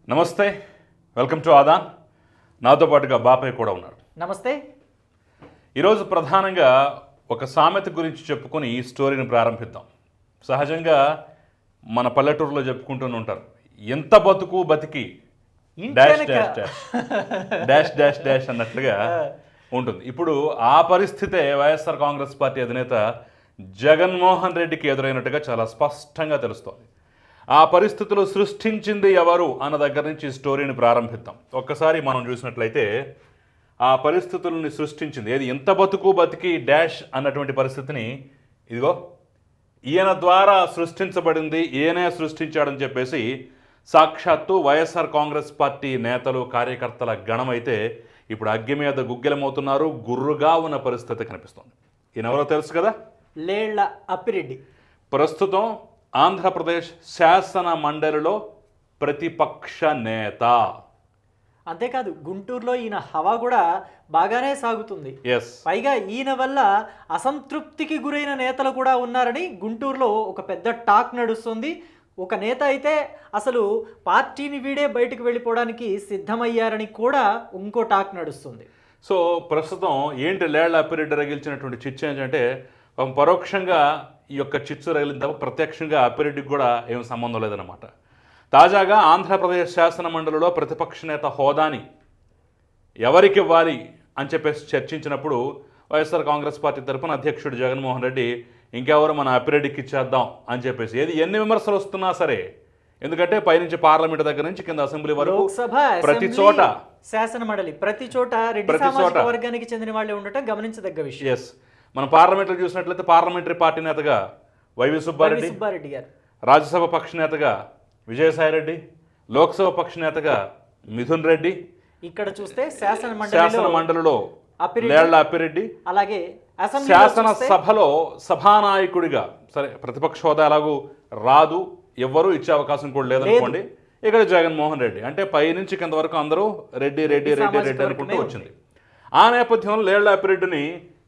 నమస్తే, welcome to Aadan. నాతో పాటుగా బాపయ్య కూడా ఉన్నారు. నమస్తే. ఈరోజు ప్రధానంగా ఒక సామెత గురించి చెప్పుకొని ఈ స్టోరీని ప్రారంభిద్దాం. సహజంగా మన పల్లెటూరులో చెప్పుకుంటూనే ఉంటారు, ఎంత బతుకు బతికి dash dash dash dash dash dash అన్నట్లుగా ఉంటుంది. ఇప్పుడు ఆ పరిస్థితే వైఎస్ఆర్ కాంగ్రెస్ పార్టీ అధినేత జగన్మోహన్ రెడ్డికి ఎదురైనట్టుగా చాలా స్పష్టంగా తెలుస్తోంది. ఆ పరిస్థితులు సృష్టించింది ఎవరు అన్న దగ్గర నుంచి స్టోరీని ప్రారంభిద్దాం. ఒక్కసారి మనం చూసినట్లయితే ఆ పరిస్థితుల్ని సృష్టించింది ఏది, ఎంత బతుకు బతికి డాష్ అన్నటువంటి పరిస్థితిని ఇదిగో ఈయన ద్వారా సృష్టించబడింది, ఈయనే సృష్టించాడని చెప్పేసి సాక్షాత్తు వైఎస్ఆర్ కాంగ్రెస్ పార్టీ నేతలు కార్యకర్తల గణమైతే ఇప్పుడు అగ్గి మీద గుగ్గిలమవుతున్నారు. గుర్రుగా ఉన్న పరిస్థితి కనిపిస్తుంది. ఈయనెవరో తెలుసు కదా, లేళ్ల అప్పిరెడ్డి. ప్రస్తుతం ఆంధ్రప్రదేశ్ శాసన మండలిలో ప్రతిపక్ష నేత. అంతేకాదు గుంటూరులో ఈయన హవా కూడా బాగానే సాగుతుంది. పైగా ఈయన వల్ల అసంతృప్తికి గురైన నేతలు కూడా ఉన్నారని గుంటూరులో ఒక పెద్ద టాక్ నడుస్తుంది. ఒక నేత అయితే అసలు పార్టీని వీడే బయటకు వెళ్ళిపోవడానికి సిద్ధమయ్యారని కూడా ఇంకో టాక్ నడుస్తుంది. సో ప్రస్తుతం ఏంటి లేళ్ల అప్పిరెడ్డి రగిల్చినటువంటి చిచ్చు ఏంటంటే, పరోక్షంగా ఈ యొక్క చిచ్చు రగిలిన తప్ప ప్రత్యక్షంగా అప్పిరెడ్డికి కూడా ఏం సంబంధం లేదన్నమాట. తాజాగా ఆంధ్రప్రదేశ్ శాసన మండలిలో ప్రతిపక్ష నేత హోదాని ఎవరికి ఇవ్వాలి అని చెప్పేసి చర్చించినప్పుడు వైఎస్ఆర్ కాంగ్రెస్ పార్టీ తరఫున అధ్యక్షుడు జగన్మోహన్ రెడ్డి ఇంకెవరు మన అప్పిరెడ్డికి ఇచ్చేద్దాం అని చెప్పేసి, ఏది ఎన్ని విమర్శలు వస్తున్నా సరే, ఎందుకంటే పైనుంచి పార్లమెంట్ దగ్గర నుంచి కింద అసెంబ్లీ వరకు ప్రతి చోట శాసన మండలి ప్రతి చోట రెడ్డి సామాజిక వర్గానికి చెందిన వాళ్ళే ఉండటం గమనించదగ్గ విషయం. ఎస్, మనం పార్లమెంట్లో చూసినట్లయితే పార్లమెంటరీ పార్టీ నేతగా వైవి సుబ్బారెడ్డి గారు, రాజ్యసభ పక్ష నేతగా విజయసాయిరెడ్డి, లోక్సభ పక్ష నేతగా మిథున్ రెడ్డి, ఇక్కడ చూస్తే శాసన మండలిలో లేళ్ల అప్పిరెడ్డి, అలాగే శాసన సభలో సభానాయకుడిగా సరే ప్రతిపక్ష హోదా ఎలాగూ రాదు, ఎవ్వరూ ఇచ్చే అవకాశం కూడా లేదనుకోండి, ఇక్కడ జగన్మోహన్ రెడ్డి. అంటే పైనుంచి కింద వరకు అందరూ రెడ్డి రెడ్డి రెడ్డి రెడ్డి అనుకుంటూ వచ్చింది. ఆ నేపథ్యంలో లేళ్ల అప్పిరెడ్డిని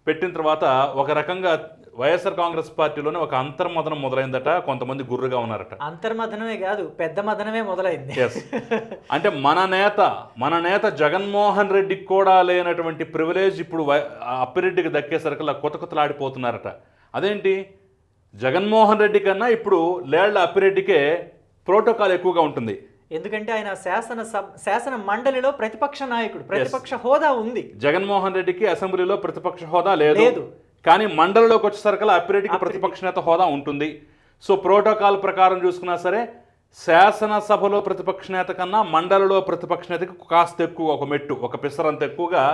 పెట్టిన తర్వాత ఒక రకంగా వైఎస్ఆర్ కాంగ్రెస్ పార్టీలోనే ఒక అంతర్మదనం మొదలైందట. కొంతమంది గుర్రుగా ఉన్నారట. అంతర్మదనమే కాదు, పెద్ద మదనమే మొదలైంది. అంటే మన నేత జగన్మోహన్ రెడ్డికి కూడా లేనటువంటి ప్రివిలేజ్ ఇప్పుడు అప్పిరెడ్డికి దక్కేసరికి కొత్తలాడిపోతున్నారట. అదేంటి, జగన్మోహన్ రెడ్డి కన్నా ఇప్పుడు లేళ్ల అప్పిరెడ్డికే ప్రోటోకాల్ ఎక్కువగా ఉంటుంది. ఎందుకంటే ఆయన శాసన మండలిలో ప్రతిపక్ష నాయకుడు, ప్రతిపక్ష హోదా ఉంది. జగన్మోహన్ రెడ్డికి అసెంబ్లీలో ప్రతిపక్ష హోదా లేదు, కానీ మండలిలోకి వచ్చేసరికల్లా అప్పిరెడ్డికి ప్రతిపక్ష నేత హోదా ఉంటుంది. సో ప్రోటోకాల్ ప్రకారం చూసుకున్నా సరే శాసనసభలో ప్రతిపక్ష నేత కన్నా మండలిలో ప్రతిపక్ష నేతకి కాస్త ఎక్కువ, ఒక మెట్టు, ఒక పిసరంత ఎక్కువగా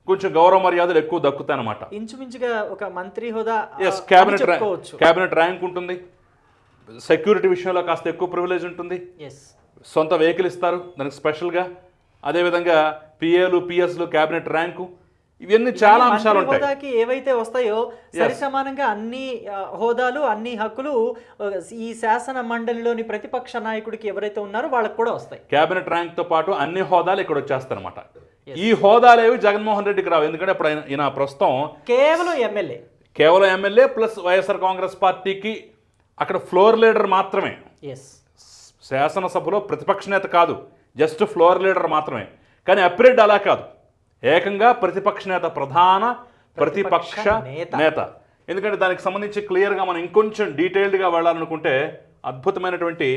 కొంచెం గౌరవ మర్యాదలు ఎక్కువ దక్కుతాయి అన్నమాట. ఇంచుమించుగా ఒక మంత్రి హోదా, క్యాబినెట్ ర్యాంక్ ఉంటుంది, సెక్యూరిటీ విషయంలో కాస్త ఎక్కువ ప్రివిలేజ్ ఉంటుంది, సొంత వెహికల్ ఇస్తారు దానికి స్పెషల్గా, అదేవిధంగా పిఏలు పిఎస్లు క్యాబినెట్ ర్యాంకు, ఇవన్నీ చాలా అంశాలు ఉంటాయి. ఏవైతే వస్తాయో సరి సమానంగా అన్ని హోదాలు అన్ని హక్కులు ఈ శాసన మండలిలోని ప్రతిపక్ష నాయకుడికి ఎవరైతే ఉన్నారో వాళ్ళకి కూడా వస్తాయి. క్యాబినెట్ ర్యాంక్ తో పాటు అన్ని హోదాలు ఇక్కడ వచ్చేస్తాయి అనమాట. ఈ హోదాలేవి జగన్మోహన్ రెడ్డికి రావు, ఎందుకంటే ఇప్పుడు ఈయన ప్రస్తుతం కేవలం ఎమ్మెల్యే ప్లస్ వైఎస్ఆర్ కాంగ్రెస్ పార్టీకి అక్కడ ఫ్లోర్ లీడర్ మాత్రమే. శాసనసభలో ప్రతిపక్ష నేత కాదు, జస్ట్ ఫ్లోర్ లీడర్ మాత్రమే. కానీ అప్పిరెడ్డి అలా కాదు, ఏకంగా ప్రతిపక్ష నేత, ప్రధాన ప్రతిపక్ష నేత. ఎందుకంటే దానికి సంబంధించి క్లియర్గా మనం ఇంకొంచెం డీటెయిల్డ్గా వెళ్ళాలనుకుంటే అద్భుతమైనటువంటి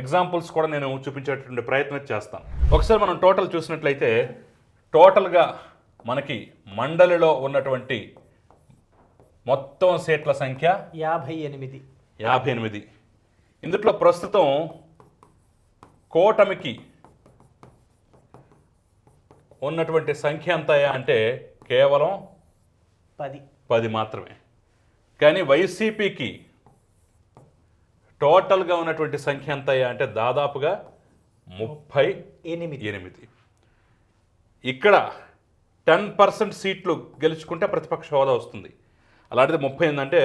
ఎగ్జాంపుల్స్ కూడా నేను చూపించేటటువంటి ప్రయత్నం చేస్తాను. ఒకసారి మనం టోటల్ చూసినట్లయితే టోటల్గా మనకి మండలిలో ఉన్నటువంటి మొత్తం సీట్ల సంఖ్య 58. ఇందులో ప్రస్తుతం కూటమికి ఉన్నటువంటి సంఖ్య ఎంత అంటే కేవలం 10 మాత్రమే. కానీ వైసీపీకి టోటల్గా ఉన్నటువంటి సంఖ్య ఎంత అంటే దాదాపుగా 38. ఇక్కడ 10% సీట్లు గెలుచుకుంటే ప్రతిపక్ష హోదా వస్తుంది. అలాంటిది 30 ఏంటంటే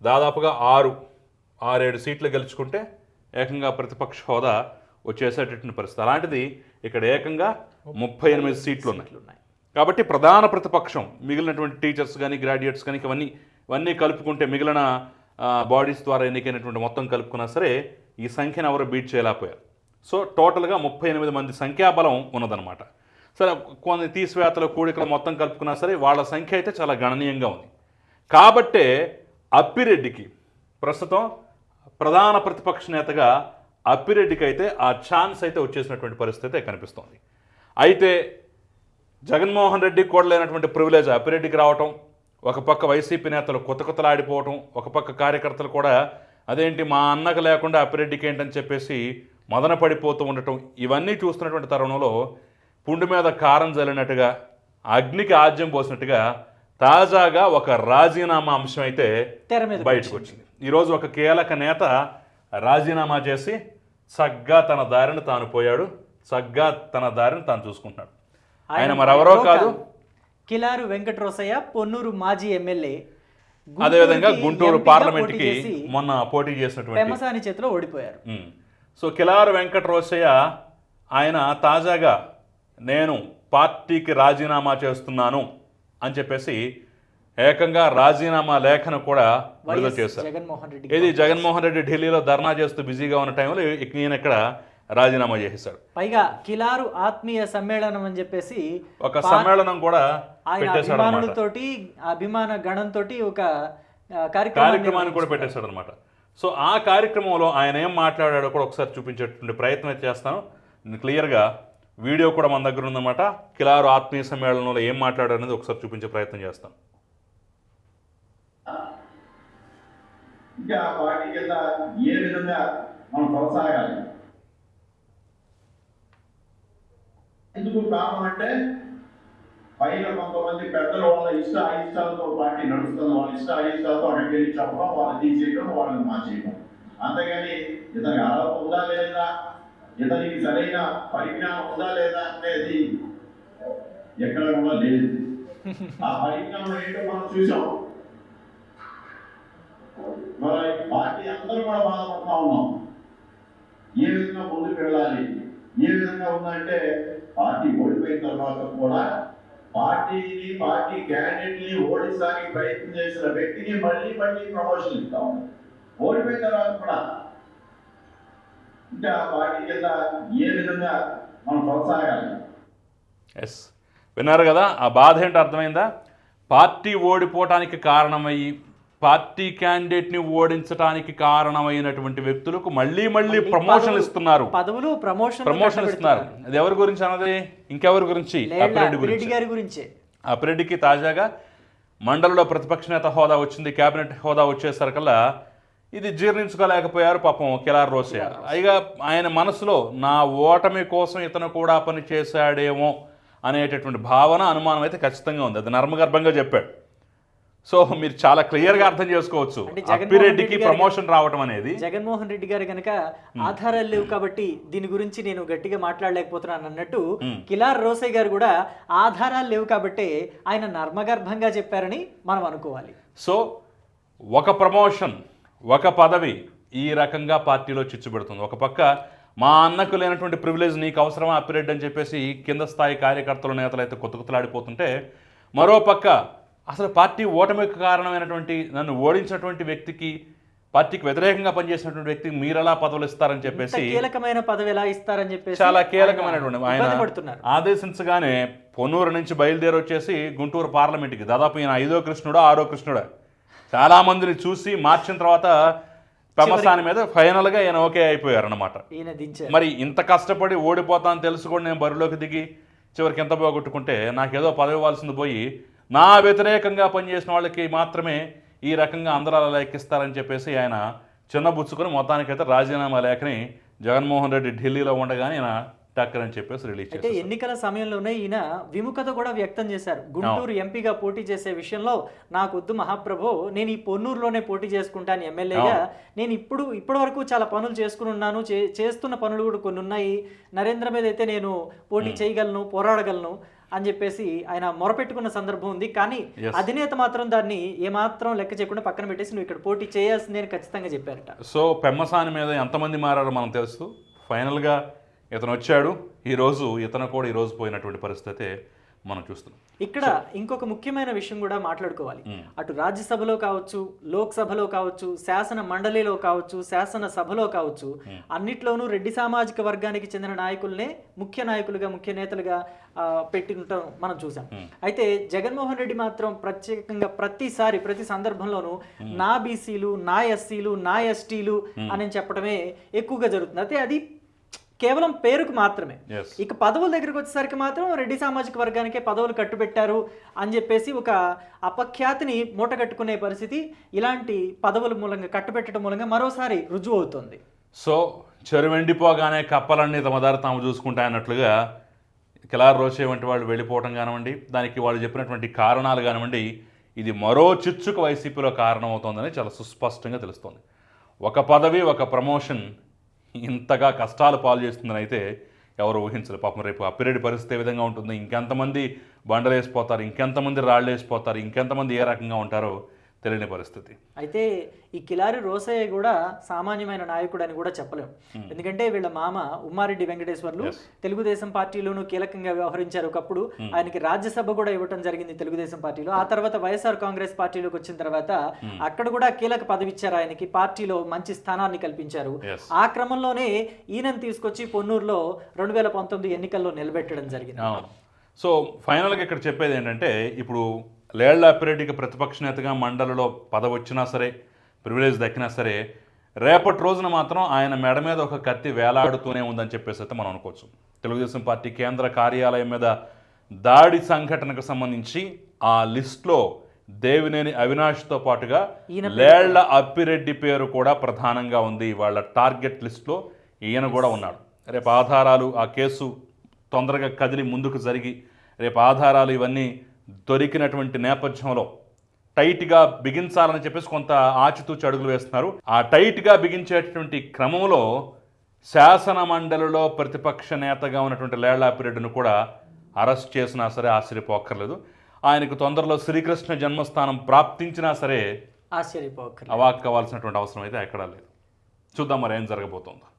దాదాపుగా 6-7 సీట్లు గెలుచుకుంటే ఏకంగా ప్రతిపక్ష హోదా వచ్చేసేటటువంటి పరిస్థితి. అలాంటిది ఇక్కడ ఏకంగా 38 సీట్లు ఉన్నాయి. కాబట్టి ప్రధాన ప్రతిపక్షం మిగిలినటువంటి టీచర్స్ కానీ గ్రాడ్యుయేట్స్ కానీ ఇవన్నీ కలుపుకుంటే మిగిలిన బాడీస్ ద్వారా ఎన్నికైనటువంటి మొత్తం కలుపుకున్నా సరే ఈ సంఖ్యను ఎవరు బీట్ చేయలేకపోయారు. సో టోటల్గా 38 మంది సంఖ్యాబలం ఉన్నదన్నమాట. సరే, కొన్ని తీసివేతలు కూడికలు మొత్తం కలుపుకున్నా సరే వాళ్ళ సంఖ్య అయితే చాలా గణనీయంగా ఉంది. కాబట్టే అప్పిరెడ్డికి ప్రస్తుతం ప్రధాన ప్రతిపక్ష నేతగా అప్పిరెడ్డికి అయితే ఆ ఛాన్స్ అయితే వచ్చేసినటువంటి పరిస్థితి కనిపిస్తోంది. అయితే జగన్మోహన్ రెడ్డికి కూడా లేనటువంటి ప్రివిలేజ్ అప్పిరెడ్డికి రావటం, ఒక పక్క వైసీపీ నేతలు కొత్తలాడిపోవటం, ఒక పక్క కార్యకర్తలు కూడా అదేంటి మా అన్నకు లేకుండా అప్పిరెడ్డికి ఏంటని చెప్పేసి మదన పడిపోతూ ఉండటం, ఇవన్నీ చూస్తున్నటువంటి తరుణంలో పుండు మీద కారం జల్లినట్టుగా అగ్నికి ఆజ్యం పోసినట్టుగా తాజాగా ఒక రాజీనామా అంశం అయితే బయటకు వచ్చింది. ఈరోజు ఒక కీలక నేత రాజీనామా చేసి సగ్గా తన దారిని తాను పోయాడు, సగ్గా తన దారిని తాను చూసుకుంటున్నాడు. ఆయన మరెవరో కాదు, కిలారు వెంకటరోసయ్య, పొన్నూరు మాజీ ఎమ్మెల్యే, అదేవిధంగా గుంటూరు పార్లమెంట్కి మొన్న పోటీ చేసినటువంటి పెమ్మసాని చేతిలో ఓడిపోయారు. సో కిలారు వెంకటరోసయ్య ఆయన తాజాగా నేను పార్టీకి రాజీనామా చేస్తున్నాను అని చెప్పేసి ఏకంగా రాజీనామా లేఖను కూడా విడుదల చేశారు. ఇది జగన్మోహన్ రెడ్డి ఢిల్లీలో ధర్నా చేస్తూ బిజీగా ఉన్న టైంలో ఈయన ఇక్కడ రాజీనామా చేసేశాడు. పైగా కిలారు ఆత్మీయ సమ్మేళనం అని చెప్పేసి ఒక సమ్మేళనం కూడా అభిమానులతోటి అభిమాన గణంతో ఒక కార్యక్రమాన్ని కూడా పెట్టేశాడు అనమాట. సో ఆ కార్యక్రమంలో ఆయన ఏం మాట్లాడాడో కూడా ఒకసారి చూపించేటువంటి ప్రయత్నం అయితే చేస్తాను. క్లియర్గా వీడియో కూడా మన దగ్గర ఉందన్నమాట. కిలారు ఆత్మీయ సమ్మేళనంలో ఏం మాట్లాడారు అనేది ఒకసారి చూపించే ప్రయత్నం చేస్తాను. ఇంకా పార్టీ కింద ఏ విధంగా మనం కొనసాగాలి, ఎందుకు కారణం అంటే పైన కొంతమంది పెద్దలు వాళ్ళ ఇష్ట అయిష్టాలతో పార్టీ నడుస్తుంది, వాళ్ళ ఇష్ట అయిష్టాలతో అక్కడికి వెళ్ళి చెప్పడం, వాళ్ళని తీసేయడం, వాళ్ళని మార్చేయడం. అంతేగాని ఇతనికి ఆలోచన ఉందా లేదా, ఇతనికి సరైన పరిజ్ఞానం ఉందా లేదా అనేది ఎక్కడ కూడా లేదు. ఆ పరిజ్ఞానం ఏంటో మనం చూసాం. మరి పార్టీ అందరూ కూడా బాధపడతా ఉన్నాం. ఏ విధంగా ముందుకు వెళ్ళాలి, ఏ విధంగా ఉందంటే పార్టీ ఓడిపోయిన తర్వాత కూడా పార్టీ క్యాండిడేట్ని ఓడించడానికి ప్రయత్నం చేసిన వ్యక్తికి మళ్ళీ ప్రమోషన్ ఇస్తాం. ఓడిపోయిన తర్వాత కూడా ఇంకా పార్టీ కింద ఏ విధంగా మనం కొనసాగాలి. ఎస్, విన్నారు కదా, ఆ బాధ ఏంటో అర్థమైందా? పార్టీ ఓడిపోవటానికి కారణమయ్యి పార్టీ క్యాండిడేట్ని ఓడించడానికి కారణమైనటువంటి వ్యక్తులకు మళ్ళీ ప్రమోషన్ ఇస్తున్నారు, పదవులు ప్రమోషన్ ఇస్తున్నారు. అది ఎవరి గురించి అన్నది? ఇంకెవరి గురించి? అప్పిరెడ్డి గురించి. అప్పిరెడ్డికి తాజాగా మండలిలో ప్రతిపక్ష నేత హోదా వచ్చింది, కేబినెట్ హోదా వచ్చేసరికల్లా ఇది జీర్ణించుకోలేకపోయారు పాపం కిలారు రోసయ్య. అయిగా ఆయన మనసులో నా ఓటమి కోసం ఇతను కూడా పని చేశాడేమో అనేటటువంటి భావన, అనుమానం అయితే ఖచ్చితంగా ఉంది. అది నర్మగర్భంగా చెప్పాడు. సో మీరు చాలా క్లియర్ గా అర్థం చేసుకోవచ్చు అప్పిరెడ్డికి ప్రమోషన్ రావటం అనేది. జగన్మోహన్ రెడ్డి గారు కనుక ఆధారాలు లేవు కాబట్టి దీని గురించి నేను గట్టిగా మాట్లాడలేకపోతున్నాను అన్నట్టు కిలార్ రోసయ్య గారు కూడా ఆధారాలు లేవు కాబట్టి ఆయన నర్మగర్భంగా చెప్పారని మనం అనుకోవాలి. సో ఒక ప్రమోషన్, ఒక పదవి ఈ రకంగా పార్టీలో చిచ్చుపెడుతుంది. ఒక పక్క మా అన్నకు లేనటువంటి ప్రివిలేజ్ నీకు అవసరమా అప్పిరెడ్డి అని చెప్పేసి కింద స్థాయి కార్యకర్తలు నేతలు అయితే కొత్తలాడిపోతుంటే, మరో పక్క అసలు పార్టీ ఓటమికి కారణమైనటువంటి నన్ను ఓడించినటువంటి వ్యక్తికి, పార్టీకి వ్యతిరేకంగా పనిచేసినటువంటి వ్యక్తికి మీరెలా పదవులు ఇస్తారని చెప్పేసి, కీలకమైన పదవి ఎలా ఇస్తారని చెప్పేసి చాలా కీలకమైనటువంటి ఆయన ఆదేశించగానే పొన్నూరు నుంచి బయలుదేరి వచ్చేసి గుంటూరు పార్లమెంట్కి దాదాపు ఈయన 5వ కృష్ణుడో 6వ కృష్ణుడో చాలా మందిని చూసి మార్చిన తర్వాత పెమ్మసాని మీద ఫైనల్గా ఈయన ఓకే అయిపోయారు అన్నమాట. మరి ఇంత కష్టపడి ఓడిపోతాను తెలుసు కూడా నేను బరిలోకి దిగి చివరికి ఎంత పోగొట్టుకుంటే నాకేదో పదవి ఇవ్వాల్సింది పోయి నా వ్యతిరేకంగా పనిచేసిన వాళ్ళకి మాత్రమే ఈ రకంగా అందరూ అలా లెక్కిస్తారని చెప్పేసి ఆయన చిన్నబుచ్చుకొని మొత్తానికైతే రాజీనామా లేఖని జగన్మోహన్ రెడ్డి ఢిల్లీలో ఉండగానే ఆయన టక్కర్ అని చెప్పేసి రిలీజ్ చేశారు. అంటే ఎన్నికల సమయంలోనే ఈయన విముఖత కూడా వ్యక్తం చేశారు. గుంటూరు ఎంపీగా పోటీ చేసే విషయంలో నాకు వద్దు మహాప్రభు, నేను ఈ పొన్నూరులోనే పోటీ చేసుకుంటాను ఎమ్మెల్యేగా. నేను ఇప్పటి వరకు చాలా పనులు చేసుకుని ఉన్నాను, చేస్తున్న పనులు కూడా కొన్ని ఉన్నాయి. నరేంద్ర మీద అయితే నేను పోటీ చేయగలను, పోరాడగలను అని చెప్పేసి ఆయన మొరపెట్టుకున్న సందర్భం ఉంది. కానీ అధినేత మాత్రం దాన్ని ఏమాత్రం లెక్క చేయకుండా పక్కన పెట్టేసి నువ్వు ఇక్కడ పోటీ చేయాల్సిందే అని ఖచ్చితంగా చెప్పారట. సో పెమ్మసాని మీద ఎంతమంది మారారో మనం తెలుసు. ఫైనల్గా ఇతను వచ్చాడు. ఈరోజు ఇతను కూడా ఈరోజు పోయినటువంటి పరిస్థితి మనం చూస్తున్నాం. ఇక్కడ ఇంకొక ముఖ్యమైన విషయం కూడా మాట్లాడుకోవాలి. అటు రాజ్యసభలో కావచ్చు, లోక్సభలో కావచ్చు, శాసన మండలిలో కావచ్చు, శాసన సభలో కావచ్చు, అన్నిట్లోనూ రెడ్డి సామాజిక వర్గానికి చెందిన నాయకుల్నే ముఖ్య నాయకులుగా, ముఖ్య నేతలుగా పెట్టింటాం మనం చూసాం. అయితే జగన్మోహన్ రెడ్డి మాత్రం ప్రత్యేకంగా ప్రతి సందర్భంలోనూ నా బీసీలు, నా ఎస్సీలు, నా ఎస్టీలు అని చెప్పడమే ఎక్కువగా జరుగుతుంది. అయితే అది కేవలం పేరుకు మాత్రమే. ఇక పదవుల దగ్గరికి వచ్చేసరికి మాత్రం రెడ్డి సామాజిక వర్గానికే పదవులు కట్టుబెట్టారు అని చెప్పేసి ఒక అపఖ్యాతిని మూటగట్టుకునే పరిస్థితి ఇలాంటి పదవుల మూలంగా, కట్టుబెట్టడం మూలంగా మరోసారి రుజువు అవుతుంది. సో చెరువెండిపోగానే కప్పలన్నీ తమ దారి తాము చూసుకుంటాయన్నట్లుగా కిలార్ రోషే వంటి వాళ్ళు వెళ్ళిపోవటం కానివ్వండి, దానికి వాళ్ళు చెప్పినటువంటి కారణాలు కానివ్వండి, ఇది మరో చిచ్చుకు వైసీపీలో కారణమవుతోందని చాలా సుస్పష్టంగా తెలుస్తోంది. ఒక పదవి, ఒక ప్రమోషన్ ఇంతగా కష్టాలు పాలు చేస్తుందని అయితే ఎవరు ఊహించలేదు. పాపం రేపు అప్పిరెడ్డి పరిస్థితి ఏ విధంగా ఉంటుంది, ఇంకెంతమంది బండలేసిపోతారు, ఇంకెంతమంది రాళ్ళు వేసిపోతారు, ఇంకెంతమంది ఏ రకంగా ఉంటారో తెలియని పరిస్థితి. అయితే ఈ కిలారి రోసయ్య కూడా సామాన్యమైన నాయకుడు అని కూడా చెప్పలేము. ఎందుకంటే వీళ్ళ మామ ఉమ్మారెడ్డి వెంకటేశ్వర్లు తెలుగుదేశం పార్టీలోనూ కీలకంగా వ్యవహరించారు. ఒకప్పుడు ఆయనకి రాజ్యసభ కూడా ఇవ్వటం జరిగింది తెలుగుదేశం పార్టీలో. ఆ తర్వాత వైఎస్ఆర్ కాంగ్రెస్ పార్టీలోకి వచ్చిన తర్వాత అక్కడ కూడా కీలక పదవి ఇచ్చారు ఆయనకి, పార్టీలో మంచి స్థానాన్ని కల్పించారు. ఆ క్రమంలోనే ఈయనను తీసుకొచ్చి పొన్నూరులో 2019 ఎన్నికల్లో నిలబెట్టడం జరిగింది. సో ఫైనల్గా ఇక్కడ చెప్పేది ఏంటంటే, ఇప్పుడు లేళ్ల అప్పిరెడ్డికి ప్రతిపక్ష నేతగా మండలిలో పదవి వచ్చినా సరే, ప్రివిలేజ్ దక్కినా సరే, రేపటి రోజున మాత్రం ఆయన మెడ మీద ఒక కత్తి వేలాడుతూనే ఉందని చెప్పేసి అయితే మనం అనుకోవచ్చు. తెలుగుదేశం పార్టీ కేంద్ర కార్యాలయం మీద దాడి సంఘటనకు సంబంధించి ఆ లిస్టులో దేవినేని అవినాష్తో పాటుగా లేళ్ల అప్పిరెడ్డి పేరు కూడా ప్రధానంగా ఉంది. వాళ్ళ టార్గెట్ లిస్టులో ఈయన కూడా ఉన్నాడు. రేపు ఆధారాలు, ఆ కేసు తొందరగా కదిలి ముందుకు జరిగి రేపు ఆధారాలు ఇవన్నీ దొరికినటువంటి నేపథ్యంలో టైట్గా బిగించాలని చెప్పేసి కొంత ఆచితూచి అడుగులు వేస్తున్నారు. ఆ టైట్గా బిగించేటువంటి క్రమంలో శాసన మండలిలో ప్రతిపక్ష నేతగా ఉన్నటువంటి లేళ్ల అప్పిరెడ్డిని కూడా అరెస్ట్ చేసినా సరే ఆశ్చర్యపోక్కర్లేదు. ఆయనకు తొందరలో శ్రీకృష్ణ జన్మస్థానం ప్రాప్తించినా సరే ఆశ్చర్యపోక్కర్లేదు, అవాక్కవాల్సినటువంటి అవసరం అయితే ఎక్కడా లేదు. చూద్దాం మరి ఏం జరగబోతోందో.